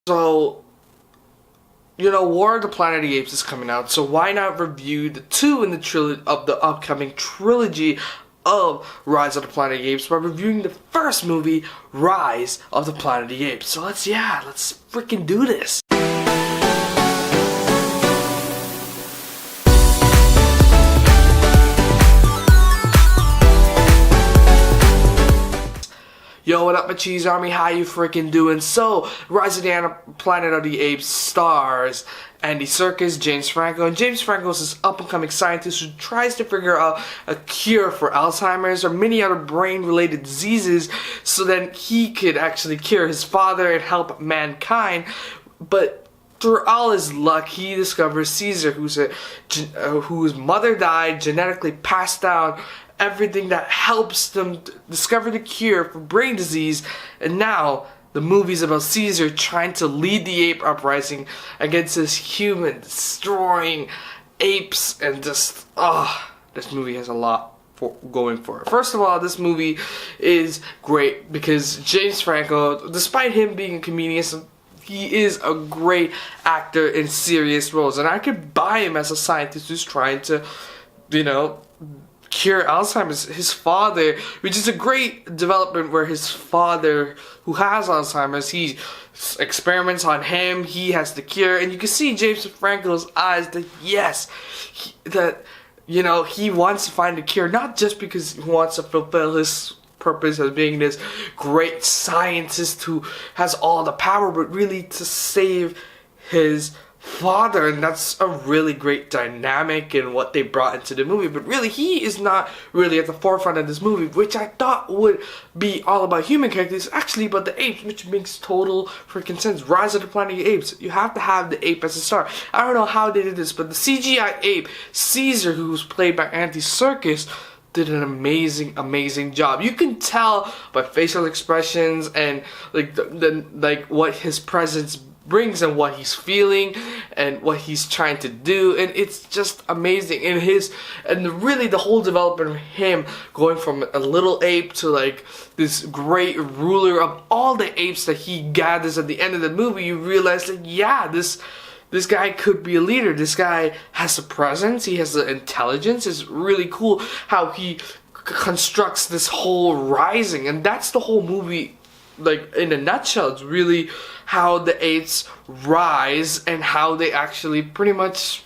So, War of the Planet of the Apes is coming out, so why not review the two in the of the upcoming trilogy of Rise of the Planet of the Apes by reviewing the first movie, Rise of the Planet of the Apes. So let's freaking do this. Yo, what up, my cheese army? How you freaking doing? So, Rise of the Planet of the Apes stars Andy Serkis, James Franco, and James Franco is this up-and-coming scientist who tries to figure out a cure for Alzheimer's or many other brain-related diseases so that he could actually cure his father and help mankind. But through all his luck, he discovers Caesar, whose mother died, genetically passed down everything that helps them discover the cure for brain disease. And now the movie's about Caesar trying to lead the ape uprising against this human destroying apes. And just this movie has a lot going for it. First of all, this movie is great because James Franco, despite him being a comedian, he is a great actor in serious roles, and I could buy him as a scientist who's trying to, cure Alzheimer's. His father, which is a great development where his father, who has Alzheimer's, he experiments on him, he has the cure, and you can see James Franco's eyes that he wants to find a cure, not just because he wants to fulfill his purpose as being this great scientist who has all the power, but really to save his father. And that's a really great dynamic in what they brought into the movie. But really, he is not really at the forefront of this movie, which I thought would be all about human characters, actually about the apes, which makes total freaking sense. Rise of the Planet of the Apes, you have to have the ape as a star. I don't know how they did this, but the CGI ape Caesar, who was played by Andy Serkis, did an amazing job. You can tell by facial expressions and like what his presence brings and what he's feeling and what he's trying to do, and it's just amazing. And really the whole development of him going from a little ape to like this great ruler of all the apes that he gathers at the end of the movie, you realize that this guy could be a leader. This guy has a presence. He has the intelligence. It's really cool how he constructs this whole rising. And that's the whole movie, like, in a nutshell. It's really how the apes rise and how they actually pretty much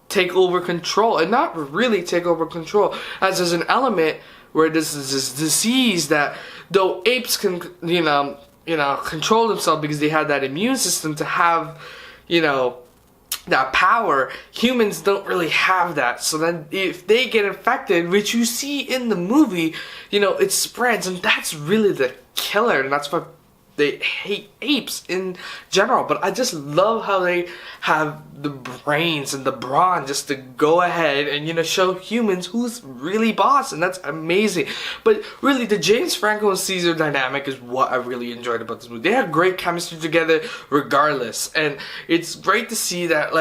take over control. And not really take over control, as there's an element where this is this disease that, though apes can, control themselves because they have that immune system to have that power, humans don't really have that. So then if they get infected, which you see in the movie, it spreads, and that's really the killer, and that's why they hate apes in general. But I just love how they have the brains and the brawn just to go ahead and show humans who's really boss, and that's amazing. But really, the James Franco and Caesar dynamic is what I really enjoyed about this movie. They had great chemistry together regardless, and it's great to see that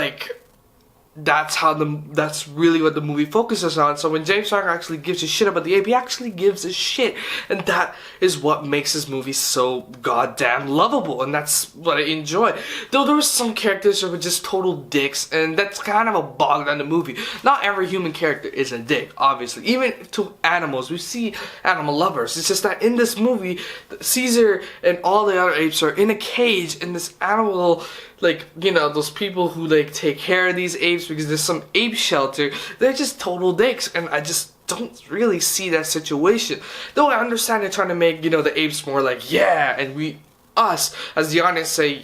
that's really what the movie focuses on. So when James Franco actually gives a shit about the ape, he actually gives a shit, and that is what makes this movie so goddamn lovable, and that's what I enjoy. Though there were some characters that were just total dicks, and that's kind of a bog on the movie. Not every human character is a dick, obviously. Even to animals, we see animal lovers. It's just that in this movie, Caesar and all the other apes are in a cage in this animal, those people who take care of these apes because there's some ape shelter. They're just total dicks, and I just don't really see that situation. Though I understand they're trying to make the apes more and us as the audience say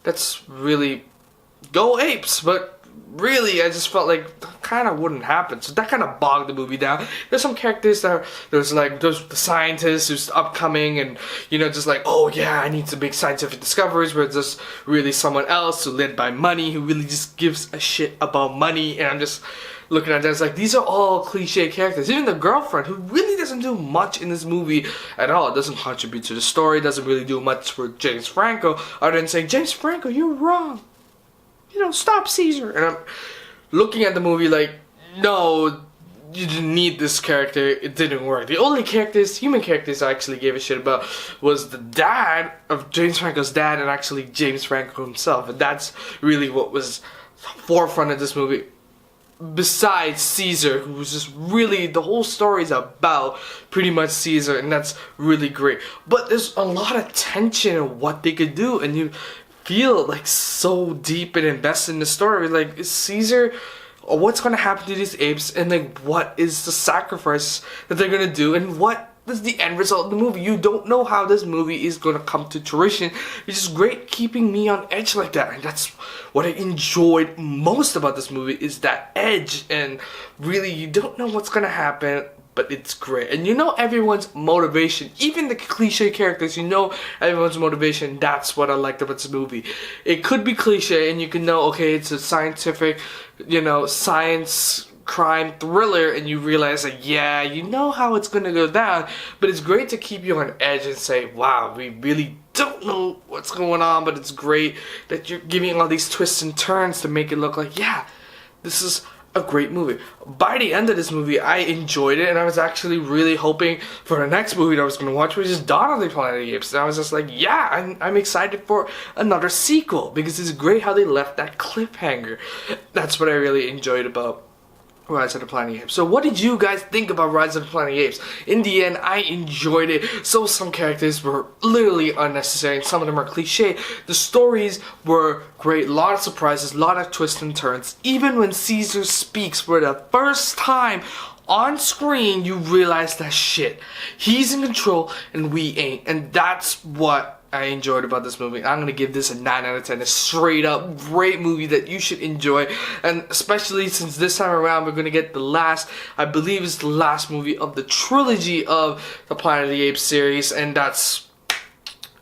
that's really go apes. But really, I just felt like that kind of wouldn't happen. So that kind of bogged the movie down. There's some characters that there's the scientist who's upcoming, and I need to make scientific discoveries, where there's really someone else who led by money, who really just gives a shit about money. And I'm just looking at that, it's like, these are all cliche characters. Even the girlfriend, who really doesn't do much in this movie at all, doesn't contribute to the story, doesn't really do much for James Franco, other than saying, James Franco, you're wrong. Stop Caesar. And I'm looking at the movie like, no, you didn't need this character, it didn't work. The only human characters I actually gave a shit about was the dad of James Franco's dad and actually James Franco himself. And that's really what was the forefront of this movie. Besides Caesar, who was just really, the whole story is about pretty much Caesar, and that's really great. But there's a lot of tension in what they could do, and you feel like so deep and invested in the story. Like, is Caesar, or what's going to happen to these apes, and like what is the sacrifice that they're going to do, and what is the end result of the movie? You don't know how this movie is going to come to fruition, which is great, keeping me on edge like that. And that's what I enjoyed most about this movie, is that edge, and really you don't know what's going to happen, but it's great. And you know everyone's motivation, even the cliche characters, you know everyone's motivation. That's what I liked about this movie. It could be cliche and you can know, okay, it's a scientific, you know, science crime thriller, and you realize that, yeah, you know how it's gonna go down, but it's great to keep you on edge and say, wow, we really don't know what's going on, but it's great that you're giving all these twists and turns to make it look like, yeah, this is a great movie. By the end of this movie, I enjoyed it, and I was actually really hoping for the next movie that I was going to watch, which is Dawn of the Planet of the Apes. And I was just like, yeah, I'm excited for another sequel, because it's great how they left that cliffhanger. That's what I really enjoyed about Rise of the Planet of the Apes. So what did you guys think about Rise of the Planet of the Apes? In the end, I enjoyed it. So some characters were literally unnecessary, and some of them are cliche. The stories were great, a lot of surprises, a lot of twists and turns. Even when Caesar speaks for the first time on screen, you realize that shit, he's in control and we ain't. And that's what I enjoyed about this movie. I'm gonna give this a 9 out of 10. A straight up great movie that you should enjoy, and especially since this time around we're gonna get the last, I believe it's the last movie of the trilogy of the Planet of the Apes series, and that's,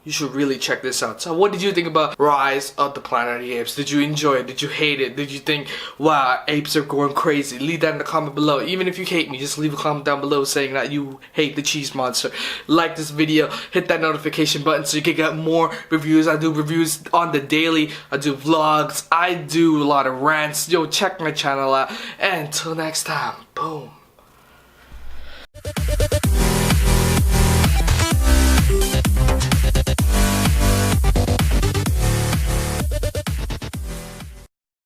you should really check this out. So what did you think about Rise of the Planet of the Apes? Did you enjoy it? Did you hate it? Did you think, wow, apes are going crazy? Leave that in the comment below. Even if you hate me, just leave a comment down below saying that you hate the cheese monster. Like this video, hit that notification button so you can get more reviews. I do reviews on the daily, I do vlogs, I do a lot of rants. Yo, check my channel out, and until next time, boom.